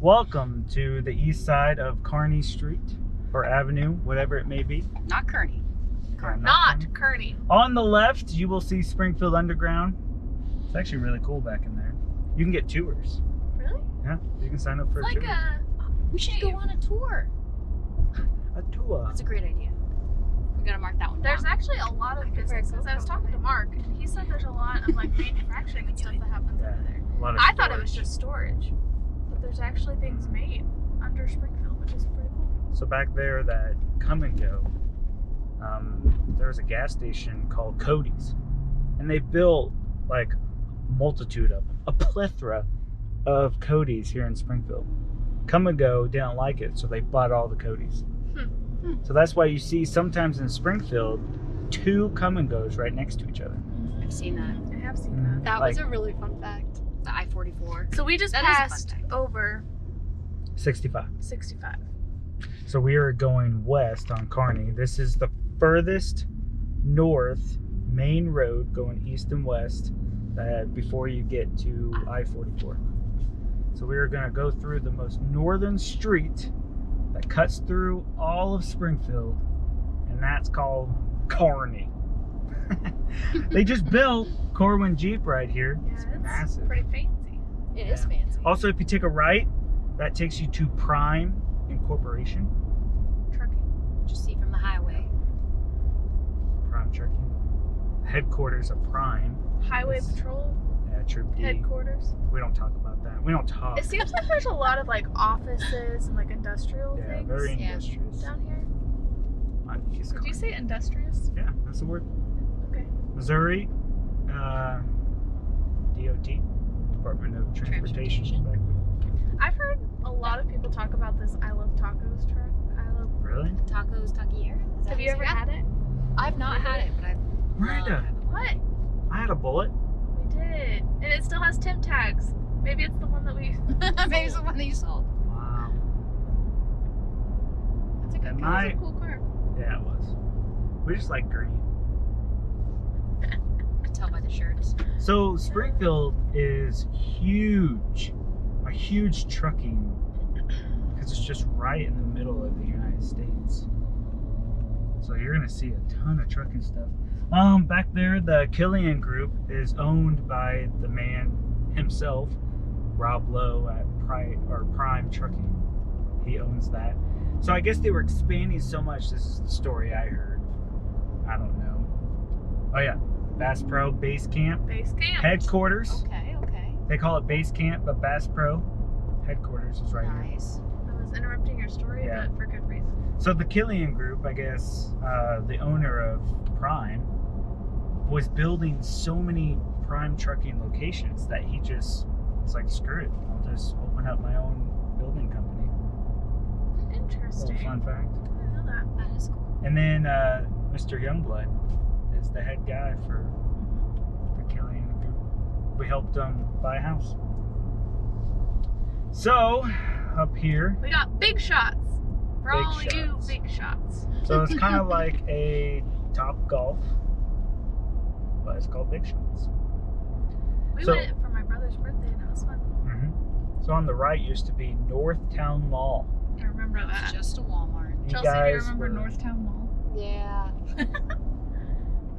Welcome to the east side of Kearney Street, or Avenue, whatever it may be. Not Kearney. Not Kearney. On the left, you will see Springfield Underground. It's actually really cool back in there. You can get tours. Really? Yeah, you can sign up for It's a like tour. We should go on a tour. A tour. That's a great idea. We gotta mark that one There's down. actually a lot of businesses. I was talking to Mark, and he said there's a lot of like manufacturing and stuff that happens over there. A lot of I thought it was storage. just storage, but there's actually things made under Springfield, which is pretty cool. So back there, that Come and Go, there was a gas station called Cody's, and they built like multitude of them, a plethora of Cody's here in Springfield. Come and Go didn't like it, so they bought all the Cody's. So that's why you see sometimes in Springfield 2 Come and Go's right next to each other. I've seen that. I have seen that. That Like- was a really fun fact. The I-44. So we just That is a fun passed fact. over 65. 65. So we are going west on Kearney. This is the furthest north main road going east and west before you get to I-44. So we are going to go through the most northern street that cuts through all of Springfield, and that's called Kearney. They just built Corwin Jeep right here. Yeah, It's it's massive. pretty fancy. It is Yeah. fancy. Also, if you take a right, that takes you to Prime Incorporation. Trucking. Just see from the highway. Prime Trucking. Headquarters of Prime. Highway Yes. Patrol Yeah, Troop D. headquaters. We don't talk about that. We don't talk. It seems like there's a lot of like offices and like industrial Yeah, things very Yeah. industrious. down here. On East Did you Coast. say industrious? Yeah, that's the word. Okay. Missouri, DOT, Department of Transportation. Transportation. I've heard a lot of people talk about this I Love Tacos truck. I love. Really? Tacos Taquier? Is that Have you ever had it? I've not had it, but I've Miranda, What? I had a bullet. We did, and it still has Tim tags. Maybe it's the one that we. Maybe it's the one that you sold. Wow. That's a good And car. It's a cool car. Yeah, it was. We just like green. I can tell by the shirts. So Springfield is huge, a huge trucking, because it's just right in the middle of the United States. So you're gonna see a ton of trucking stuff. Back there, the Killian Group is owned by the man himself, Rob Lowe at Prime Trucking. He owns that. So I guess they were expanding so much. This is the story I heard. I don't know. Oh yeah, Bass Pro Base Camp Base camp. headquarters. Okay, okay. They call it Base Camp, but Bass Pro headquarters is right here. Nice. I was interrupting your story, Yeah. but for good reason. So the Killian Group, I guess, the owner of Prime, was building so many Prime trucking locations that he just was like, screw it, I'll just open up my own building company. Interesting. Little fun fact. I didn't know that. That is cool. And then Mr. Youngblood is the head guy for the Killian Group. We helped him buy a house. So, up here, We got big shots. For Big all you shots. big shots. so it's kind of like a Top Golf, but it's called Big Shots. We So- went for my brother's birthday and it was fun. So on the right used to be Northtown Mall. I remember It's that. just a Walmart. You Chelsea, do you guys remember were- Northtown Mall? Yeah.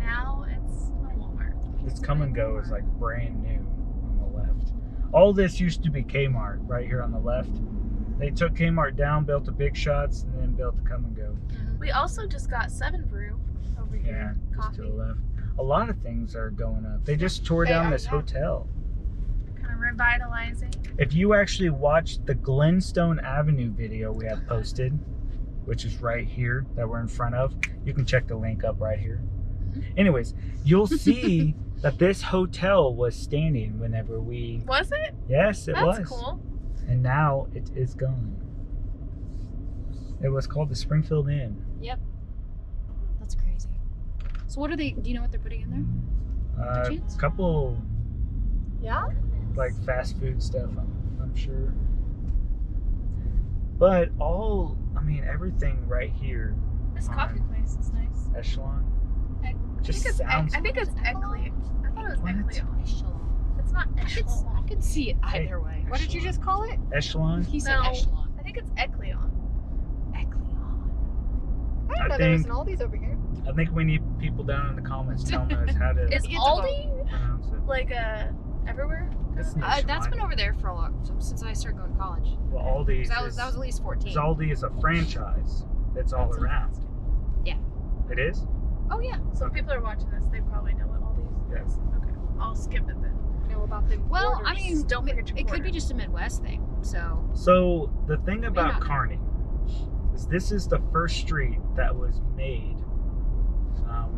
Now it's a Walmart. This Come and Go is like brand new on the left. All this used to be Kmart right here on the left. They took Kmart down, built a Big Shots, and then built a Come and Go. We also just got 7 Brew over Yeah, here. just to the Coffee. left. A lot of things are going up. They just tore down this hotel. Kind of revitalizing. If you actually watched the Glenstone Avenue video we have posted, which is right here that we're in front of, you can check the link up right here. Anyways, you'll see that this hotel was standing whenever we... Was it? Yes, it was. That's cool. And now it is gone. It was called the Springfield Inn. Yep. That's crazy. So what are they, do you know what they're putting in there? A chance? couple Yeah? like fast food stuff, I'm sure. But everything right here. This coffee place is nice. Echelon. I Just think it's sounds. I think it's Eckley. I thought it was What? Eckley. Echelon. It's It's not I echelon. could see it either way. What did you just call it? Echelon? He said No. echelon. I think it's echelon. Echelon. I didn't I know there was think- an Aldi's over here. I think we need people down in the comments telling us how to Is It's Aldi pronounce it. like everywhere? It's That's nationwide. been over there for a lot since I started going to college. Well, Aldi's That was is, at least 14. 'cause Aldi is a franchise. It's all That's around. interesting. It is? Oh yeah. So if people are watching this, they probably know what Aldi Yeah. is. Okay, I'll skip it then. Know about them. Well, I orders. mean, Don't forget your it could quarter. be just a Midwest thing. So So the thing about not. Kearney is this is the first street that was made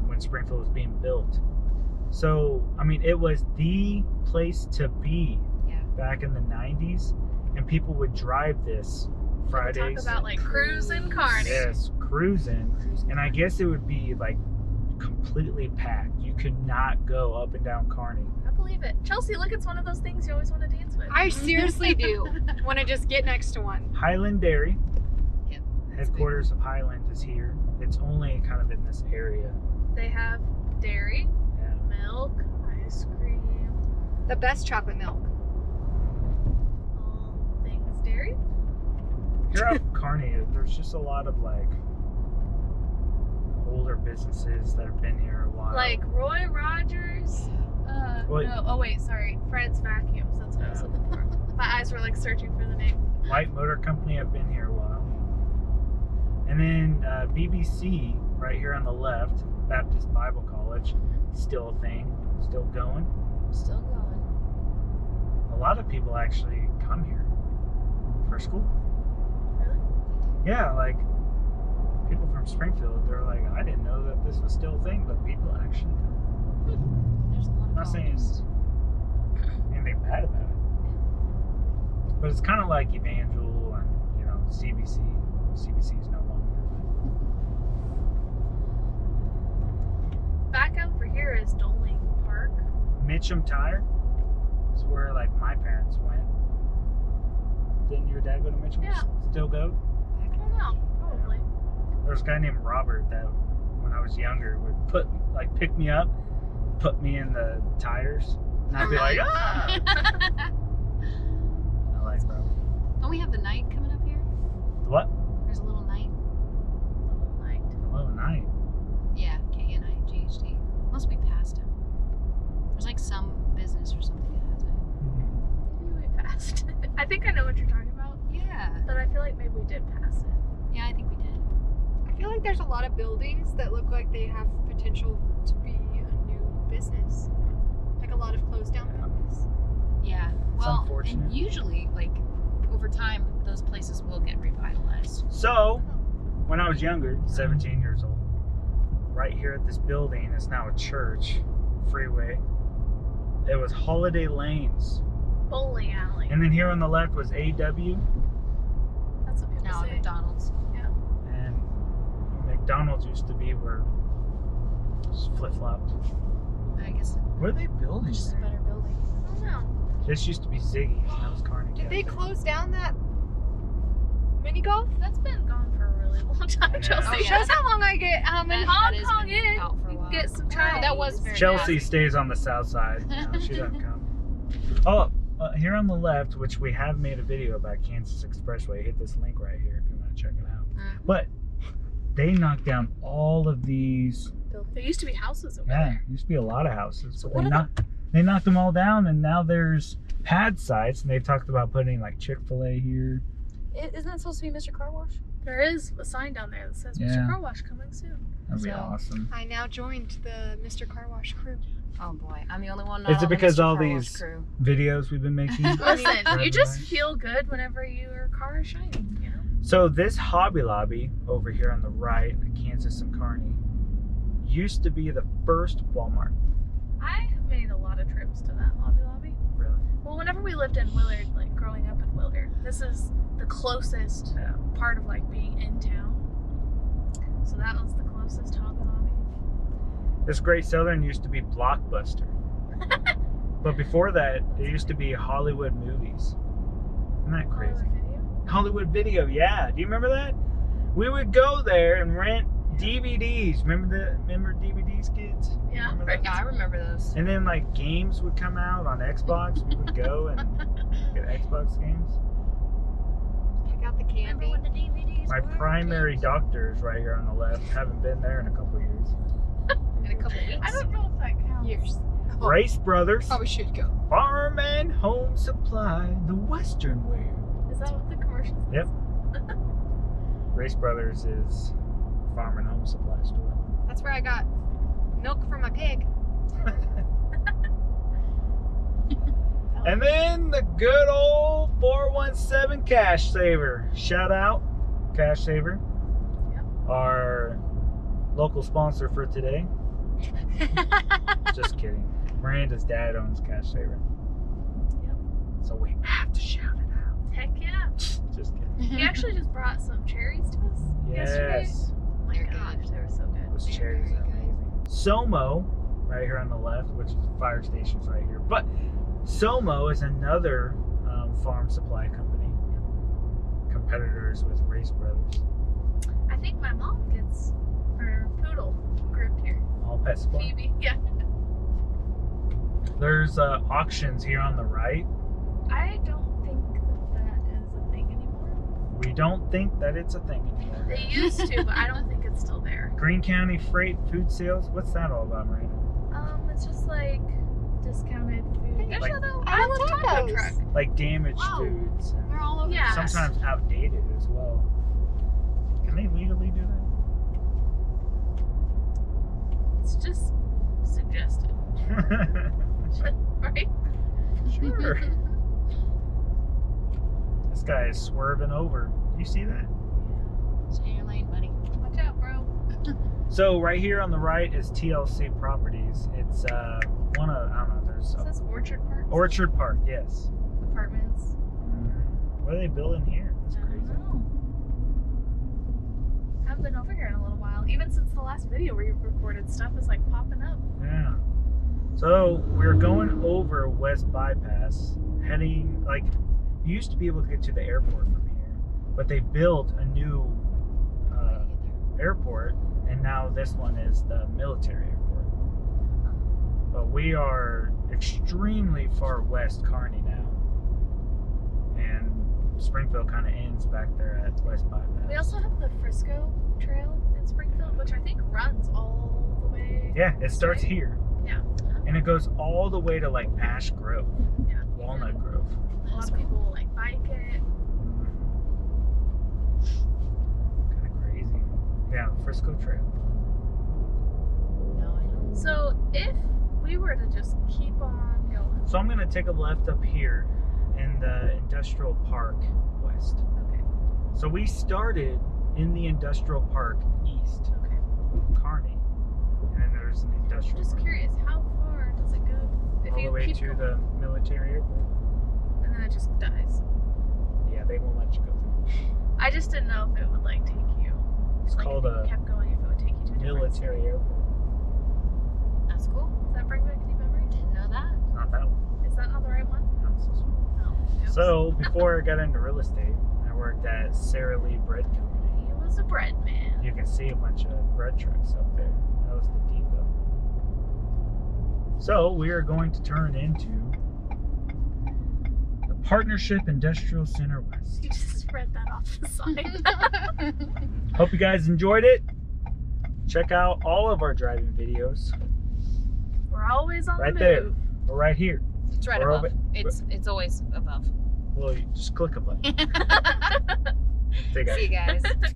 when Springfield was being built. So I mean, it was the place to be yeah. back in the 90s, and people would drive this Fridays. Talk about like cruising Kearney. Yes, cruising, and I guess it would be like completely packed. You could not go up and down Kearney. I believe it. Chelsea, look, it's one of those things you always want to dance with. I seriously do want to just get next to one. Highland Dairy, Yep. headquarters of Highland, is here. It's only kind of in this area. They have dairy, Yeah. milk, ice cream, The best chocolate milk. all things dairy. Here out in Kearney, there's just a lot of like older businesses that have been here a while. Like Roy Rogers. Wait. No, oh wait, sorry. Fred's Vacuums. That's what I was looking for. My eyes were like searching for the name. Light Motor Company have been here a while. And then BBC, right here on the left, Baptist Bible College, still a thing, still going. Still going. A lot of people actually come here for school. Really? Yeah, like people from Springfield, they're like, I didn't know that this was still a thing, but people actually come. There's a lot of I'm not saying colleges. anything bad about it. But it's kind of like Evangel and, CBC. CBC is no longer. Back over here is Doling Park. Mitcham Tire is where like my parents went. Didn't your dad go to Mitcham? Yeah. Still go? I don't know. Probably. There's a guy named Robert that when I was younger would pick me up, put me in the tires, and I'd be like, ah! I like Robert. Don't we have the night coming up here? What? There's a little night. Night. Hello, night. Yeah, KNIGHT. Unless we passed him. There's like some business or something that has it. Maybe we passed it. I think I know what you're talking about, Yeah. but I feel like maybe we did pass it. Yeah, I think we did. I feel like there's a lot of buildings that look like they have potential to be a new business. Like a lot of closed down Yeah. buildings. Yeah. Well, unfortunate. and usually, like, over time, those places will get revitalized. So, when I was younger, 17 years old, right here at this building is now a church, freeway. It was Holiday Lanes. Bowling alley. And then here on the left was AW, That's what people Now say. McDonald's. and McDonald's used to be where flip flopped. I guess What are they building it's just a there? better building. I don't know. This used to be Ziggy's, and that was Kearney. Did they Cafe. close down that mini golf? That's been gone for a really long time, Yeah. Chelsea. Oh, yeah. Shows how long I get. How many? Hong That has Kong been in. out for a You while. can get some Right. Chinese. That was very Chelsea bad. stays on the south side. No, she doesn't come. Oh, here on the left, which we have made a video about Kansas Expressway. Hit this link right here if you want to check it out. But they knocked down all of these. There used to be houses over Yeah, there. used to be a lot of houses. So But what they knocked them all down, and now there's pad sites, and they've talked about putting like Chick-fil-A here. Isn't that supposed to be Mr. Car Wash? There is a sign down there that says Yeah. Mr. Car Wash coming soon. That'd be So- awesome. I now joined the Mr. Car Wash crew. Oh boy, I'm the only one. Is it on the because Mr. all Car Wash these- crew. Videos we've been making. Listen, you just Everybody. feel good whenever your car is shining, you know? So this Hobby Lobby over here on the right, at Kansas and Kearney, used to be the first Walmart. I have made a lot of trips to that Hobby Lobby. Really? Well, whenever we lived in Willard, like growing up in Willard, this is the closest Yeah. part of like being in town. So that was the closest Hobby Lobby. This Great Southern used to be Blockbuster. But before that, it used to be Hollywood Movies. Isn't that crazy? Hollywood Video. Hollywood Video, yeah. Do you remember that? We would go there and rent DVDs. Remember DVDs, kids? Yeah. Remember Right. that? Yeah, I remember those. And then like games would come out on Xbox. We would go and get Xbox games. Check out the Remember candy. when the DVDs My were primary kids? doctor is right here on the left. Haven't been there in a couple years. In a couple weeks. I don't know if that counts. Years. Race Brothers, Probably should go. Farm and Home Supply, the Western wear. Is that what the commercial says? Yep. Race Brothers is Farm and Home Supply store. That's where I got milk from my pig. And then the good old 417 Cash Saver. Shout out, Cash Saver. Yep. Our local sponsor for today. Just kidding. Miranda's dad owns Cash Saver. Yep. So we have to shout it out. Heck yeah. Just kidding. He actually just brought some cherries to us yesterday. Yes. Oh my They're gosh, good. they were so good. Those They're cherries very are good. amazing. Somo, right here on the left, which is the fire station's right here. But Somo is another farm supply company. Competitors with Race Brothers. I think my mom gets her poodle gripped here. All pet supply. Phoebe, yeah. There's auctions here on the right. I don't think that is a thing anymore. We don't think that it's a thing anymore. They used to, but I don't think it's still there. Green County Freight Food Sales. What's that all about, Miranda? It's just like discounted food. There's Like- another I love taco tacos. truck. Like damaged Wow. foods. And They're all over. Yeah. the place. sometimes outdated as well. Can they legally do It's just suggested, that? right? Sure. This guy is swerving over. You see that? Stay in your lane, buddy. Watch out, bro. So right here on the right is TLC Properties. It's one of, I don't know, there's It says Orchard Park. Orchard Park, yes. Apartments. What are they building here? That's I don't crazy. know. Haven't been over here in a little while. Even since the last video where you recorded, stuff is like popping up. Yeah. So we're going over West Bypass, heading, like, you used to be able to get to the airport from here, but they built a new airport, and now this one is the military airport. But we are extremely far west Kearney now, and Springfield kind of ends back there at West Bypass. We also have the Frisco Trail in Springfield, which I think runs all the way. Yeah, it starts here. Yeah. And it goes all the way to like Ash Grove, Yeah. Walnut Grove. A lot of people will like bike it. Kind of crazy. Yeah, Frisco Trail. No, I know. So if we were to just keep on going. So I'm going to take a left up here in the Industrial Park West. Okay. So we started in the Industrial Park East, Okay. Kearney, and then there's an industrial Just park. curious, how far does it go? If All you the way keep to going, the military airport. and then it just dies. Yeah, they won't let you go through. I just didn't know if it would like take you. It's like called if you a kept going, if it would take you to a different military city. airport. That's cool. Does that bring back any memories? Didn't know that. Not that one. Is that not the right one? No, it's this one. No. Oops. So before I got into real estate, I worked at Sara Lee Bread Company. He was a bread man. You can see a bunch of bread trucks up there. That was the depot. So we are going to turn into the Partnership Industrial Center West. You just spread that off the side. Hope you guys enjoyed it. Check out all of our driving videos. We're always on Right the there. move. We're right here. It's right We're above. over- It's always above. Well, you just click a button. See you guys. See you guys.